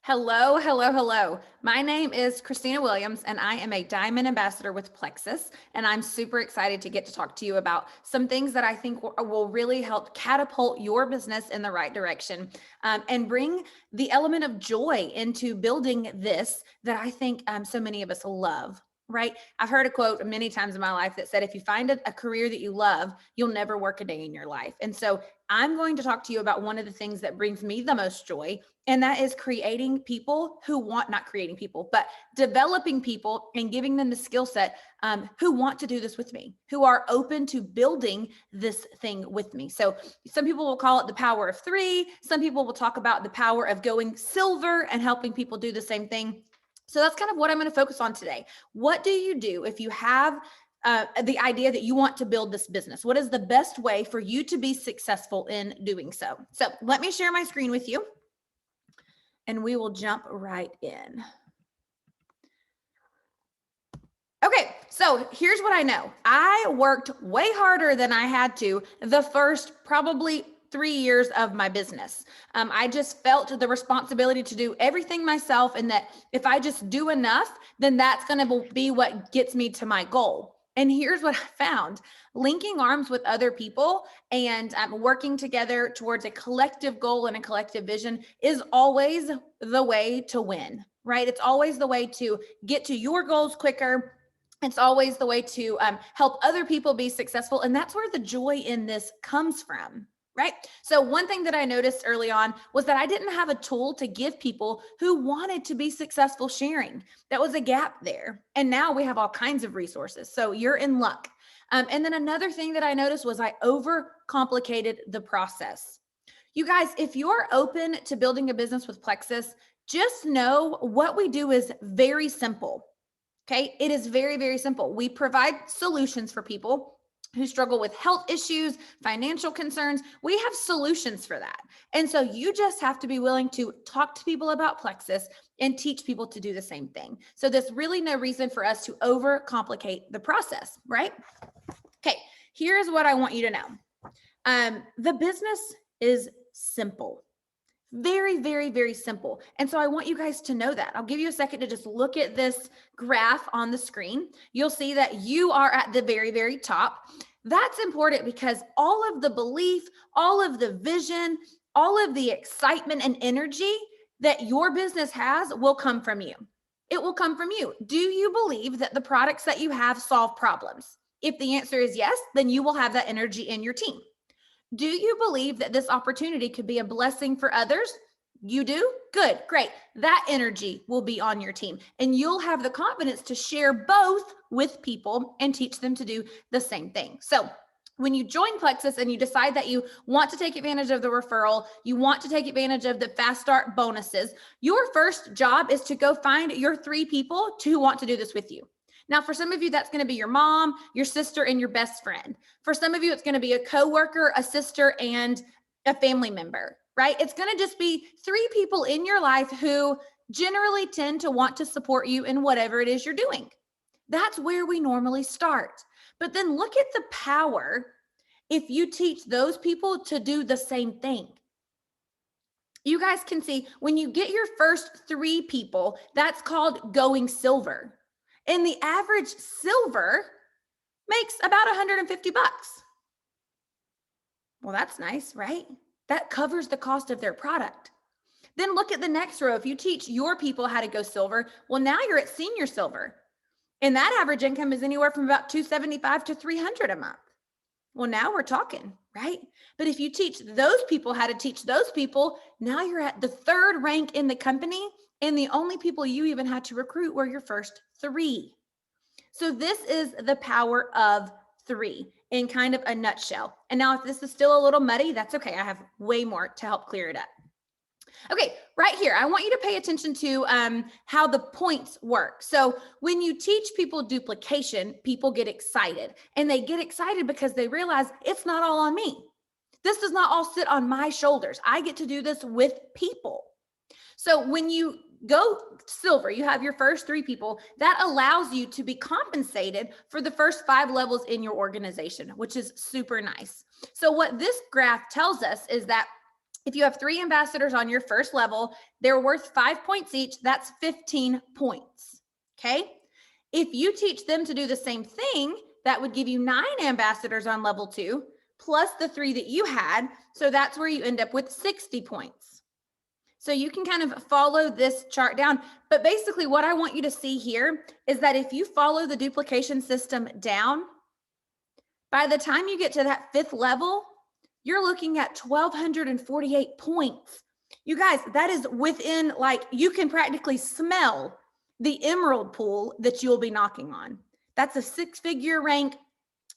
Hello, hello, hello. My name is Christina Williams, and I am a Diamond Ambassador with Plexus. And I'm super excited to get to talk to you about some things that I think will really help catapult your business in the right direction and bring the element of joy into building this that I think so many of us love. Right. I've heard a quote many times in my life that said, if you find a career that you love, you'll never work a day in your life. And so I'm going to talk to you about one of the things that brings me the most joy, and that is creating people who want, not creating people, but developing people and giving them the skill set who want to do this with me, who are open to building this thing with me. So some people will call it the power of three. Some people will talk about the power of going silver and helping people do the same thing. So that's kind of what I'm going to focus on today. What do you do if you have the idea that you want to build this business? What is the best way for you to be successful in doing so? So let me share my screen with you and we will jump right in. Okay, so here's what I know. I worked way harder than I had to the first probably 3 years of my business. I just felt the responsibility to do everything myself, and that if I just do enough, then that's going to be what gets me to my goal. And here's what I found: linking arms with other people and working together towards a collective goal and a collective vision is always the way to win, right? It's always the way to get to your goals quicker. It's always the way to help other people be successful. And that's where the joy in this comes from. Right? So one thing that I noticed early on was that I didn't have a tool to give people who wanted to be successful sharing. That was a gap there. And now we have all kinds of resources. So you're in luck. And then another thing that I noticed was I overcomplicated the process. You guys, if you're open to building a business with Plexus, just know what we do is very simple. Okay? It is very, very simple. We provide solutions for people who struggle with health issues, financial concerns. We have solutions for that. And so you just have to be willing to talk to people about Plexus and teach people to do the same thing. So there's really no reason for us to overcomplicate the process, right? Okay, here's what I want you to know. The business is simple. Very, very, very simple. And so I want you guys to know that. I'll give you a second to just look at this graph on the screen. You'll see that you are at the very, very top. That's important because all of the belief, all of the vision, all of the excitement and energy that your business has will come from you. It will come from you. Do you believe that the products that you have solve problems? If the answer is yes, then you will have that energy in your team. Do you believe that this opportunity could be a blessing for others? You do? Good, great. That energy will be on your team, and you'll have the confidence to share both with people and teach them to do the same thing. So when you join Plexus and you decide that you want to take advantage of the referral, you want to take advantage of the fast start bonuses, your first job is to go find your 3 people who want to do this with you. Now, for some of you, that's going to be your mom, your sister, and your best friend. For some of you, it's going to be a coworker, a sister, and a family member, right? It's going to just be 3 people in your life who generally tend to want to support you in whatever it is you're doing. That's where we normally start. But then look at the power if you teach those people to do the same thing. You guys can see when you get your first 3 people, that's called going silver. And the average silver makes about 150 bucks. Well, that's nice, right? That covers the cost of their product. Then look at the next row. If you teach your people how to go silver, well, now you're at senior silver. And that average income is anywhere from about $275 to $300 a month. Well, now we're talking, right? But if you teach those people how to teach those people, now you're at the 3rd rank in the company. And the only people you even had to recruit were your first 3. So this is the power of 3 in kind of a nutshell. And now if this is still a little muddy, that's okay. I have way more to help clear it up. Okay, right here, I want you to pay attention to how the points work. So when you teach people duplication, people get excited. And they get excited because they realize it's not all on me. This does not all sit on my shoulders. I get to do this with people. So when you go silver, you have your first 3 people, that allows you to be compensated for the first 5 levels in your organization, which is super nice. So what this graph tells us is that If you have 3 ambassadors on your first level, they're worth 5 points each. That's 15 points. Okay. If you teach them to do the same thing, that would give you 9 ambassadors on level 2, plus the 3 that you had. So that's where you end up with 60 points. So you can kind of follow this chart down. But basically what I want you to see here is that if you follow the duplication system down, by the time you get to that 5th level, you're looking at 1,248 points. You guys, that is within, like, you can practically smell the emerald pool that you'll be knocking on. That's a 6-figure rank.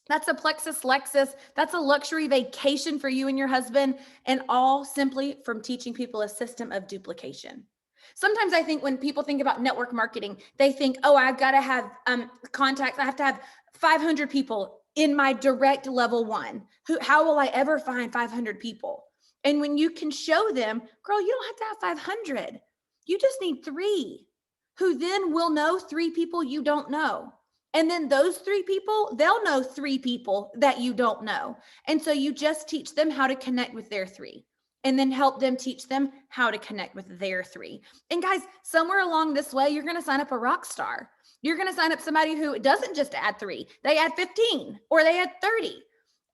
That's a Plexus Lexus. That's a luxury vacation for you and your husband, and all simply from teaching people a system of duplication. Sometimes I think when people think about network marketing, they think, oh, I've got to have contacts. I have to have 500 people in my direct level 1. How will I ever find 500 people? And when you can show them, girl, you don't have to have 500. You just need 3 who then will know 3 people you don't know. And then those 3 people, they'll know 3 people that you don't know. And so you just teach them how to connect with their 3, and then help them teach them how to connect with their 3. And guys, somewhere along this way, you're going to sign up a rock star. You're going to sign up somebody who doesn't just add 3, they add 15 or they add 30.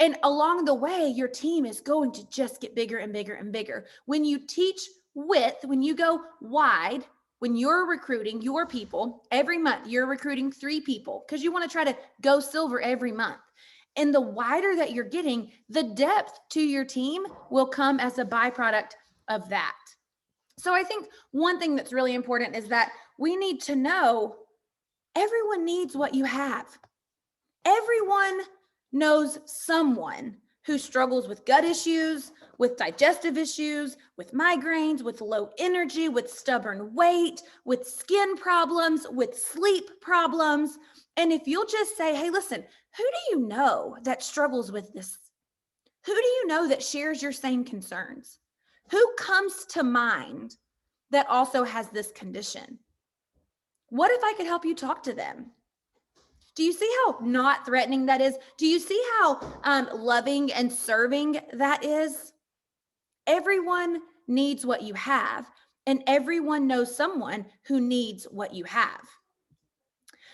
And along the way, your team is going to just get bigger and bigger and bigger. When you teach width, when you go wide, when you're recruiting your people every month, you're recruiting 3 people because you want to try to go silver every month. And the wider that you're getting, the depth to your team will come as a byproduct of that. So I think one thing that's really important is that we need to know everyone needs what you have. Everyone knows someone who struggles with gut issues, with digestive issues, with migraines, with low energy, with stubborn weight, with skin problems, with sleep problems. And if you'll just say, hey, listen, who do you know that struggles with this? Who do you know that shares your same concerns? Who comes to mind that also has this condition? What if I could help you talk to them? Do you see how not threatening that is? Do you see how loving and serving that is? Everyone needs what you have, and everyone knows someone who needs what you have.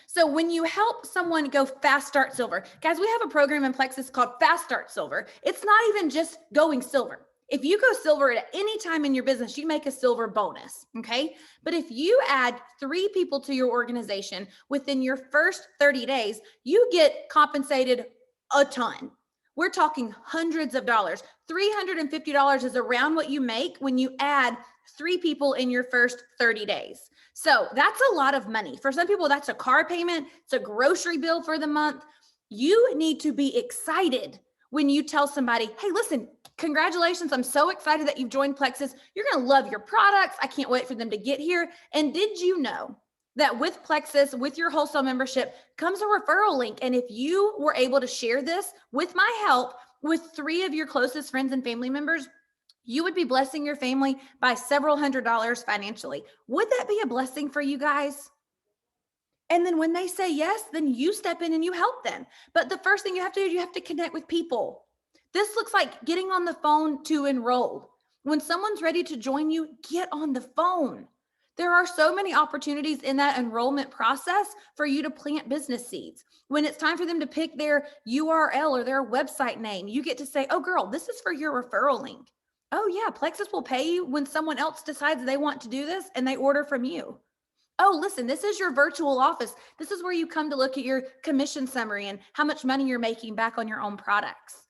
So when you help someone go fast start silver, guys, we have a program in Plexus called Fast Start Silver. It's not even just going silver. If you go silver at any time in your business, you make a silver bonus, okay? But if you add 3 people to your organization within your first 30 days, you get compensated a ton. We're talking hundreds of dollars. $350 is around what you make when you add 3 people in your first 30 days. So that's a lot of money. For some people, that's a car payment. It's a grocery bill for the month. You need to be excited when you tell somebody, hey, listen, congratulations. I'm so excited that you've joined Plexus. You're going to love your products. I can't wait for them to get here. And did you know that with Plexus, with your wholesale membership, comes a referral link? And if you were able to share this with my help with 3 of your closest friends and family members, you would be blessing your family by several $100s financially. Would that be a blessing for you guys? And then when they say yes, then you step in and you help them. But the first thing you have to do, you have to connect with people. This looks like getting on the phone to enroll. When someone's ready to join you, get on the phone. There are so many opportunities in that enrollment process for you to plant business seeds. When it's time for them to pick their URL or their website name, you get to say, oh girl, this is for your referral link. Oh yeah, Plexus will pay you when someone else decides they want to do this and they order from you. Oh, listen, this is your virtual office. This is where you come to look at your commission summary and how much money you're making back on your own products.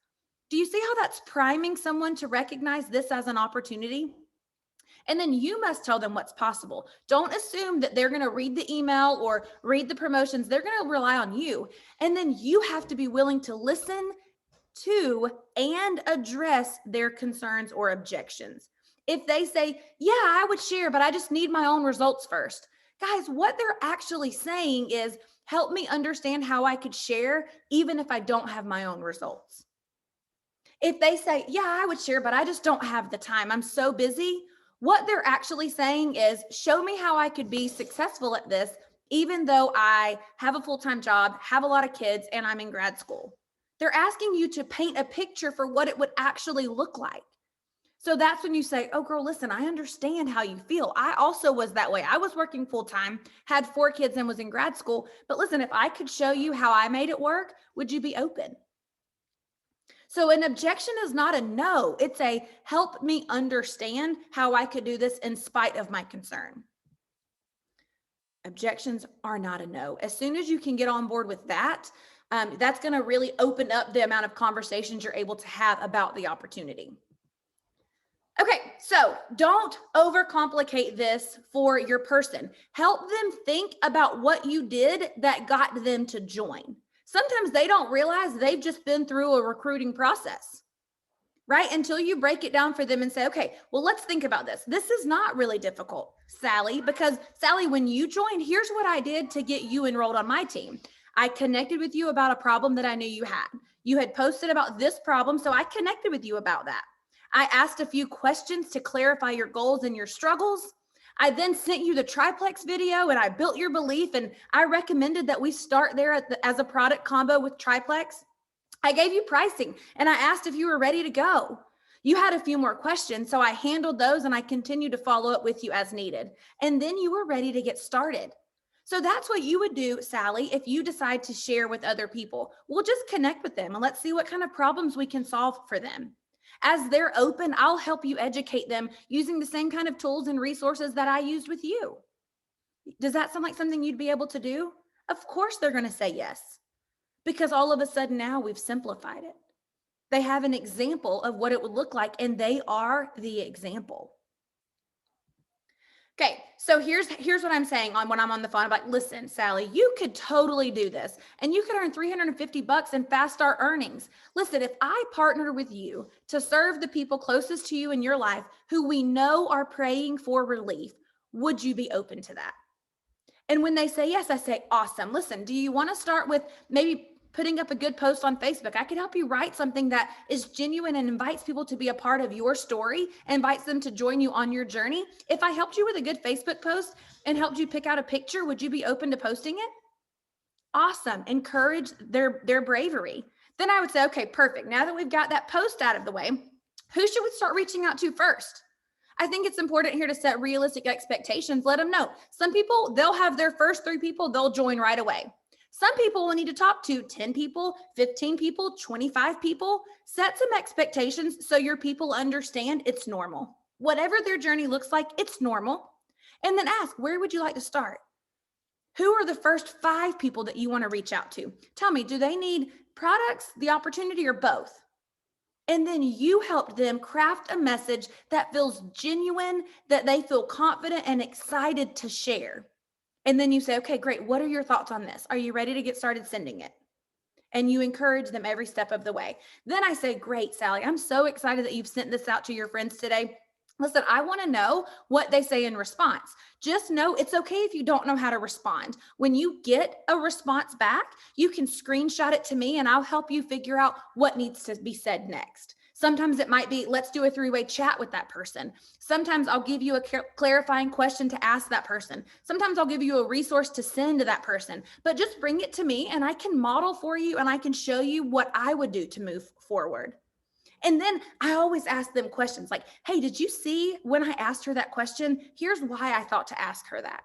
Do you see how that's priming someone to recognize this as an opportunity? And then you must tell them what's possible. Don't assume that they're going to read the email or read the promotions. They're going to rely on you. And then you have to be willing to listen to and address their concerns or objections. If they say, yeah, I would share, but I just need my own results first. Guys, what they're actually saying is, help me understand how I could share even if I don't have my own results. If they say, yeah, I would share, but I just don't have the time, I'm so busy, what they're actually saying is, show me how I could be successful at this, even though I have a full-time job, have a lot of kids, and I'm in grad school. They're asking you to paint a picture for what it would actually look like. So that's when you say, oh, girl, listen, I understand how you feel. I also was that way. I was working full time, had 4 kids, and was in grad school. But listen, if I could show you how I made it work, would you be open? So an objection is not a no. It's a help me understand how I could do this in spite of my concern. Objections are not a no. As soon as you can get on board with that, that's going to really open up the amount of conversations you're able to have about the opportunity. Okay, so don't overcomplicate this for your person. Help them think about what you did that got them to join. Sometimes they don't realize they've just been through a recruiting process, right? Until you break it down for them and say, okay, well, let's think about this. This is not really difficult, Sally, because Sally, when you joined, here's what I did to get you enrolled on my team. I connected with you about a problem that I knew you had. You had posted about this problem, so I connected with you about that. I asked a few questions to clarify your goals and your struggles. I then sent you the triplex video and I built your belief, and I recommended that we start there as a product combo with triplex. I gave you pricing and I asked if you were ready to go. You had a few more questions, so I handled those and I continued to follow up with you as needed. And then you were ready to get started. So that's what you would do, Sally, if you decide to share with other people. We'll just connect with them and let's see what kind of problems we can solve for them. As they're open, I'll help you educate them using the same kind of tools and resources that I used with you. Does that sound like something you'd be able to do? Of course they're going to say yes, because all of a sudden now we've simplified it. They have an example of what it would look like, and they are the example. Okay, so here's what I'm saying when I'm on the phone. I'm like, listen, Sally, you could totally do this and you could earn $350 in fast start earnings. Listen, if I partner with you to serve the people closest to you in your life who we know are praying for relief, would you be open to that? And when they say yes, I say, awesome. Listen, do you want to start with maybe putting up a good post on Facebook? I could help you write something that is genuine and invites people to be a part of your story, invites them to join you on your journey. If I helped you with a good Facebook post and helped you pick out a picture, would you be open to posting it? Awesome. Encourage their bravery. Then I would say, okay, perfect. Now that we've got that post out of the way, who should we start reaching out to first? I think it's important here to set realistic expectations. Let them know. Some people, they'll have their first 3 people, they'll join right away. Some people will need to talk to 10 people, 15 people, 25 people. Set some expectations so your people understand it's normal. Whatever their journey looks like, it's normal. And then ask, where would you like to start? Who are the first 5 people that you want to reach out to? Tell me, do they need products, the opportunity, or both? And then you help them craft a message that feels genuine, that they feel confident and excited to share. And then you say, okay, great. What are your thoughts on this? Are you ready to get started sending it? And you encourage them every step of the way. Then I say, great, Sally, I'm so excited that you've sent this out to your friends today. Listen, I want to know what they say in response. Just know it's okay if you don't know how to respond. When you get a response back, you can screenshot it to me and I'll help you figure out what needs to be said next. Sometimes it might be, let's do a 3-way chat with that person. Sometimes I'll give you a clarifying question to ask that person. Sometimes I'll give you a resource to send to that person, but just bring it to me and I can model for you and I can show you what I would do to move forward. And then I always ask them questions like, hey, did you see when I asked her that question? Here's why I thought to ask her that.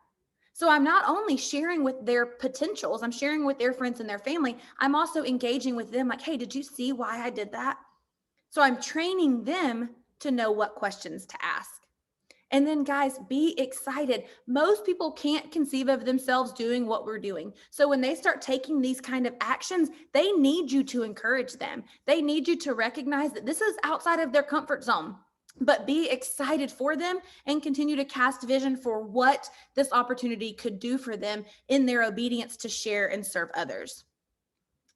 So I'm not only sharing with their potentials, I'm sharing with their friends and their family. I'm also engaging with them like, hey, did you see why I did that? So I'm training them to know what questions to ask. And then guys, be excited. Most people can't conceive of themselves doing what we're doing. So when they start taking these kind of actions, they need you to encourage them. They need you to recognize that this is outside of their comfort zone, but be excited for them and continue to cast vision for what this opportunity could do for them in their obedience to share and serve others.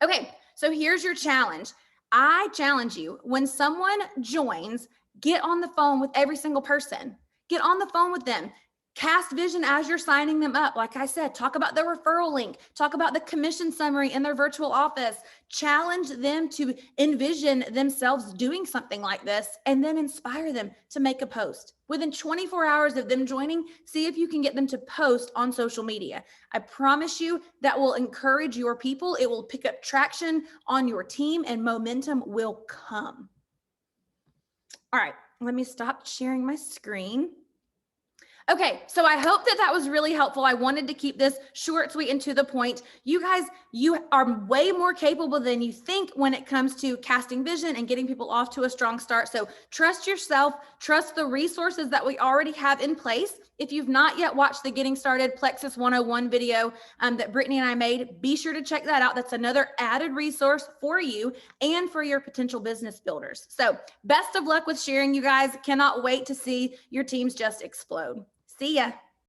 Okay, so here's your challenge. I challenge you, when someone joins, get on the phone with every single person. Get on the phone with them. Cast vision as you're signing them up. Like I said, talk about the referral link, talk about the commission summary in their virtual office, challenge them to envision themselves doing something like this, and then inspire them to make a post. Within 24 hours of them joining, see if you can get them to post on social media. I promise you that will encourage your people. It will pick up traction on your team and momentum will come. All right. Let me stop sharing my screen. Okay, so I hope that that was really helpful. I wanted to keep this short, sweet, and to the point. You guys, you are way more capable than you think when it comes to casting vision and getting people off to a strong start. So trust yourself, trust the resources that we already have in place. If you've not yet watched the Getting Started Plexus 101 video that Brittany and I made, be sure to check that out. That's another added resource for you and for your potential business builders. So best of luck with sharing, you guys. Cannot wait to see your teams just explode. See ya.